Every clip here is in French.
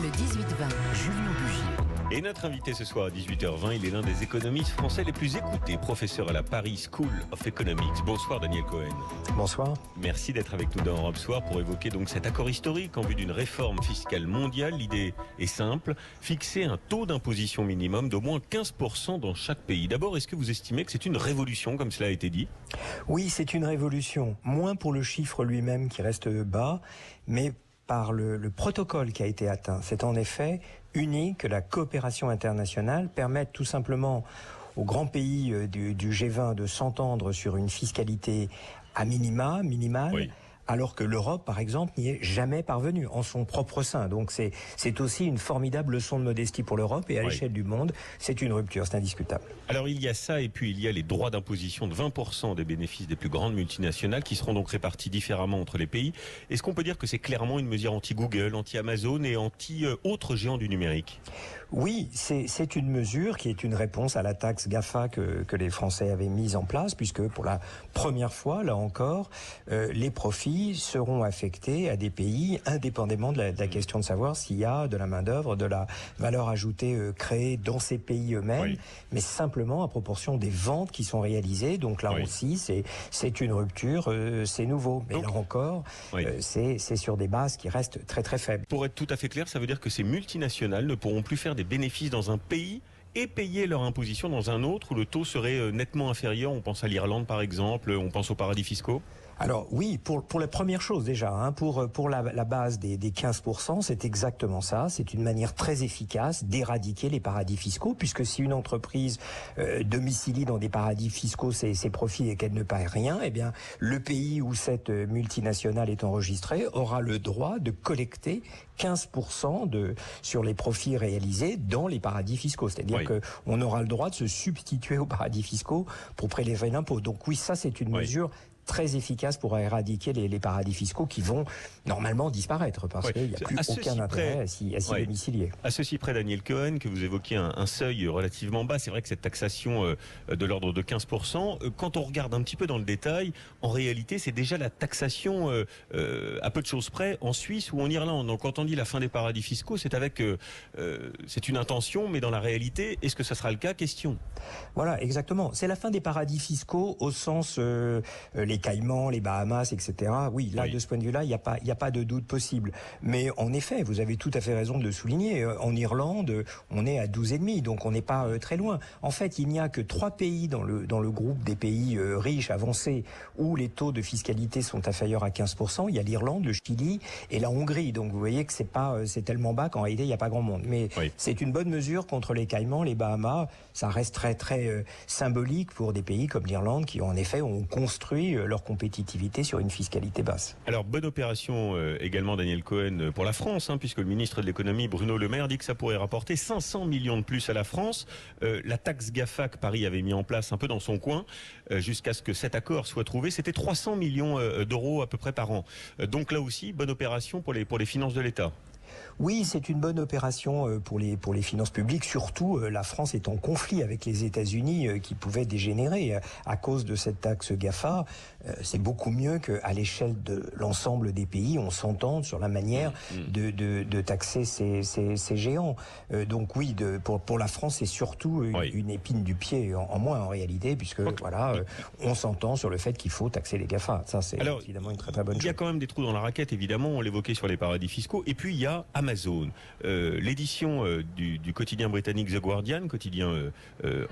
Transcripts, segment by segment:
Le 18-20, Julien Bugier. Et notre invité ce soir à 18h20, il est l'un des économistes français les plus écoutés, professeur à la Paris School of Economics. Bonsoir Daniel Cohen. Bonsoir. Merci d'être avec nous dans Europe Soir pour évoquer donc cet accord historique en vue d'une réforme fiscale mondiale. L'idée est simple, fixer un taux d'imposition minimum d'au moins 15% dans chaque pays. D'abord, est-ce que vous estimez que c'est une révolution comme cela a été dit ? Oui, c'est une révolution. Moins pour le chiffre lui-même qui reste bas, mais par le protocole qui a été atteint. C'est en effet unique que la coopération internationale permette tout simplement aux grands pays du G20 de s'entendre sur une fiscalité à minimale. Oui. Alors que l'Europe, par exemple, n'y est jamais parvenue en son propre sein. Donc c'est aussi une formidable leçon de modestie pour l'Europe et à l'échelle du monde, c'est une rupture, c'est indiscutable. Alors il y a ça et puis il y a les droits d'imposition de 20% des bénéfices des plus grandes multinationales qui seront donc répartis différemment entre les pays. Est-ce qu'on peut dire que c'est clairement une mesure anti-Google, anti-Amazon et anti-autres géants du numérique ? Oui, c'est une mesure qui est une réponse à la taxe GAFA que les Français avaient mise en place, puisque pour la première fois, là encore, les profits seront affectés à des pays indépendamment de la question de savoir s'il y a de la main-d'œuvre, de la valeur ajoutée créée dans ces pays eux-mêmes, mais simplement à proportion des ventes qui sont réalisées. Donc là aussi, c'est une rupture, c'est nouveau. Mais donc, là encore, c'est sur des bases qui restent très très faibles. Pour être tout à fait clair, ça veut dire que ces multinationales ne pourront plus faire des bénéfices dans un pays et payer leur imposition dans un autre où le taux serait nettement inférieur. On pense à l'Irlande par exemple, on pense aux paradis fiscaux. Alors oui, pour la première chose déjà, pour la base des 15%, c'est exactement ça. C'est une manière très efficace d'éradiquer les paradis fiscaux, puisque si une entreprise domicilie dans des paradis fiscaux ses profits et qu'elle ne paie rien, eh bien le pays où cette multinationale est enregistrée aura le droit de collecter 15% sur les profits réalisés dans les paradis fiscaux. C'est-à-dire qu'on aura le droit de se substituer aux paradis fiscaux pour prélever l'impôt. Donc oui, ça c'est une mesure très efficace pour éradiquer les paradis fiscaux qui vont normalement disparaître parce qu'il n'y a plus aucun intérêt à s'y domicilier. À ceci près, Daniel Cohen, que vous évoquiez un seuil relativement bas, c'est vrai que cette taxation de l'ordre de 15%, quand on regarde un petit peu dans le détail, en réalité c'est déjà la taxation à peu de choses près en Suisse ou en Irlande. Donc quand on dit la fin des paradis fiscaux, c'est c'est une intention, mais dans la réalité, est-ce que ça sera le cas ? Question. Voilà, exactement. C'est la fin des paradis fiscaux au sens les Caïmans, les Bahamas, etc. Oui, là, de ce point de vue-là, il n'y a pas de doute possible. Mais en effet, vous avez tout à fait raison de le souligner. En Irlande, on est à 12,5, donc on n'est pas très loin. En fait, il n'y a que 3 pays dans le groupe des pays riches, avancés, où les taux de fiscalité sont inférieurs à 15%. Il y a l'Irlande, le Chili et la Hongrie. Donc vous voyez que c'est tellement bas qu'en réalité, il n'y a pas grand monde. Mais c'est une bonne mesure contre les Caïmans, les Bahamas. Ça reste très, très symbolique pour des pays comme l'Irlande qui, en effet, ont construit leur compétitivité sur une fiscalité basse. Alors, bonne opération également, Daniel Cohen, pour la France, puisque le ministre de l'économie, Bruno Le Maire, dit que ça pourrait rapporter 500 millions de plus à la France. La taxe GAFA que Paris avait mis en place un peu dans son coin, jusqu'à ce que cet accord soit trouvé, c'était 300 millions d'euros à peu près par an. Donc là aussi, bonne opération pour les finances de l'État. Oui, c'est une bonne opération pour les finances publiques. Surtout, la France est en conflit avec les États-Unis qui pouvaient dégénérer à cause de cette taxe GAFA. C'est beaucoup mieux qu'à l'échelle de l'ensemble des pays, on s'entende sur la manière de taxer ces géants. Donc oui, pour la France, c'est surtout une épine du pied en moins en réalité, puisque on s'entend sur le fait qu'il faut taxer les GAFA. Ça, c'est évidemment une très très bonne chose. Il y a quand même des trous dans la raquette, évidemment. On l'évoquait sur les paradis fiscaux. Et puis il y a Amazon. L'édition du quotidien britannique The Guardian, quotidien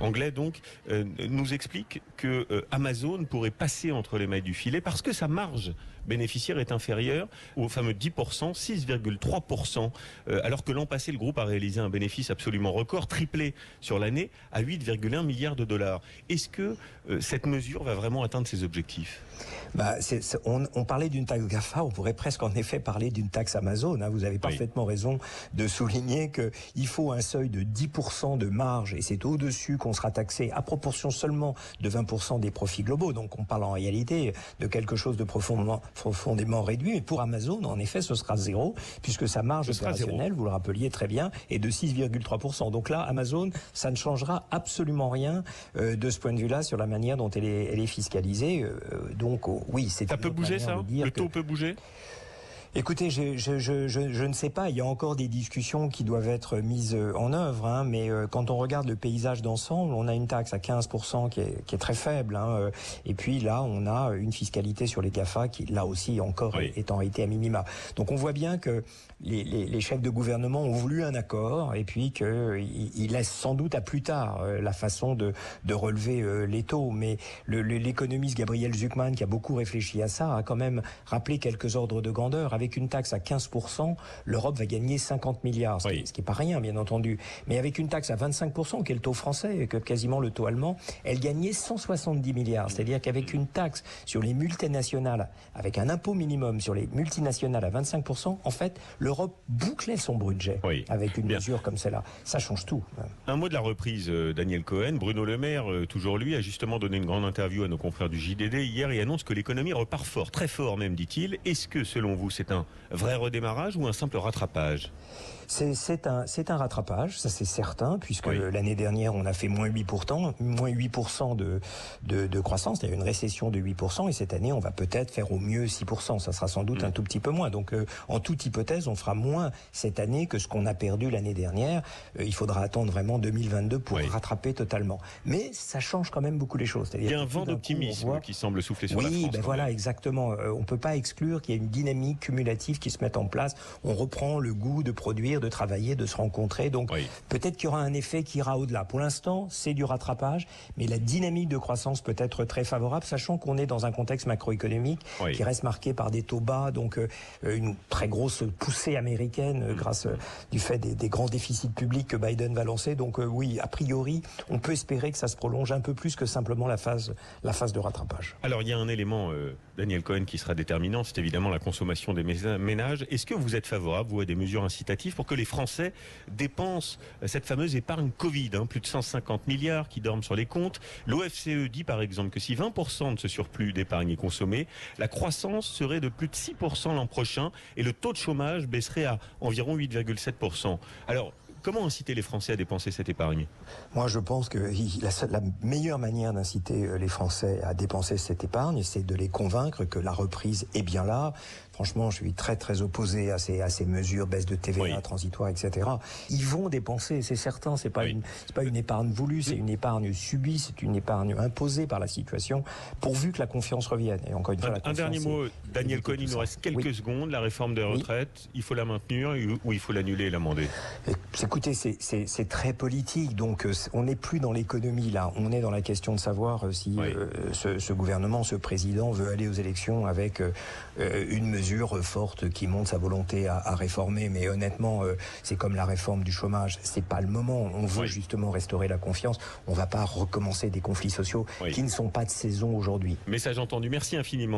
anglais donc, nous explique que Amazon pourrait passer entre les mailles du filet parce que sa marge bénéficiaire est inférieure au fameux 10%, 6,3%, alors que l'an passé, le groupe a réalisé un bénéfice absolument record, triplé sur l'année, à 8,1 milliards de dollars. Est-ce que cette mesure va vraiment atteindre ses objectifs ? On parlait d'une taxe GAFA, on pourrait presque en effet parler d'une taxe Amazon. Vous avez parfaitement raison de souligner qu'il faut un seuil de 10% de marge, et c'est au-dessus qu'on sera taxé à proportion seulement de 20% des profits globaux. Donc on parle en réalité de quelque chose de profondément réduit. Mais pour Amazon, en effet, ce sera zéro, puisque sa marge opérationnelle, vous le rappeliez très bien, est de 6,3%. Donc là, Amazon, ça ne changera absolument rien de ce point de vue-là sur la manière dont elle est fiscalisée. Donc oui, c'est... Ça peut bouger, ça ? Le taux peut bouger ? Écoutez, je ne sais pas, il y a encore des discussions qui doivent être mises en œuvre, hein, mais quand on regarde le paysage d'ensemble, on a une taxe à 15% qui est très faible, hein, et puis là, on a une fiscalité sur les GAFA qui, là aussi, encore est en réalité à minima. Donc on voit bien que les chefs de gouvernement ont voulu un accord, et puis qu'ils laissent sans doute à plus tard la façon de relever les taux. Mais l'économiste Gabriel Zucman, qui a beaucoup réfléchi à ça, a quand même rappelé quelques ordres de grandeur. Avec une taxe à 15%, l'Europe va gagner 50 milliards, ce qui n'est pas rien, bien entendu. Mais avec une taxe à 25%, qui est le taux français, et que quasiment le taux allemand, elle gagnait 170 milliards. C'est-à-dire qu'avec une taxe sur les multinationales, avec un impôt minimum sur les multinationales à 25%, en fait, l'Europe bouclait son budget avec une mesure comme celle-là. Ça change tout. Un mot de la reprise, Daniel Cohen. Bruno Le Maire, toujours lui, a justement donné une grande interview à nos confrères du JDD hier et annonce que l'économie repart fort, très fort même, dit-il. Est-ce que, selon vous, c'est un vrai redémarrage ou un simple rattrapage ? C'est un rattrapage, ça c'est certain, puisque l'année dernière on a fait moins 8% de croissance, il y a eu une récession de 8%, et cette année on va peut-être faire au mieux 6%, ça sera sans doute un tout petit peu moins. Donc en toute hypothèse, on fera moins cette année que ce qu'on a perdu l'année dernière. Il faudra attendre vraiment 2022 pour rattraper totalement. Mais ça change quand même beaucoup les choses. Il y a un vent d'optimisme qui semble souffler sur la France. Oui, ben voilà, exactement. On peut pas exclure qu'il y ait une dynamique cumulative qui se mette en place. On reprend le goût de produire, de travailler, de se rencontrer. Donc peut-être qu'il y aura un effet qui ira au-delà. Pour l'instant, c'est du rattrapage, mais la dynamique de croissance peut être très favorable, sachant qu'on est dans un contexte macroéconomique qui reste marqué par des taux bas, donc une très grosse poussée américaine grâce du fait des grands déficits publics que Biden va lancer. Donc oui, a priori, on peut espérer que ça se prolonge un peu plus que simplement la phase de rattrapage. Alors il y a un élément, Daniel Cohen, qui sera déterminant, c'est évidemment la consommation des ménages. Est-ce que vous êtes favorable, vous, à des mesures incitatives pour que les Français dépensent cette fameuse épargne Covid, plus de 150 milliards qui dorment sur les comptes. L'OFCE dit par exemple que si 20% de ce surplus d'épargne est consommé, la croissance serait de plus de 6% l'an prochain et le taux de chômage baisserait à environ 8,7%. Alors, comment inciter les Français à dépenser cette épargne ? Moi, je pense que la meilleure manière d'inciter les Français à dépenser cette épargne, c'est de les convaincre que la reprise est bien là. Franchement, je suis très très opposé à ces mesures, baisse de TVA transitoire, etc. Ils vont dépenser, c'est certain. C'est pas une épargne voulue, c'est une épargne subie, c'est une épargne imposée par la situation, pourvu que la confiance revienne. Et encore une fois, un dernier mot, Daniel Cohen, il nous reste quelques secondes. La réforme des retraites, il faut la maintenir ou il faut l'annuler et l'amender ? Écoutez, c'est très politique, donc on n'est plus dans l'économie là, on est dans la question de savoir si ce gouvernement, ce président veut aller aux élections avec une mesure forte qui montre sa volonté à réformer, mais honnêtement, c'est comme la réforme du chômage, c'est pas le moment, on veut justement restaurer la confiance, on va pas recommencer des conflits sociaux qui ne sont pas de saison aujourd'hui. Message entendu, merci infiniment.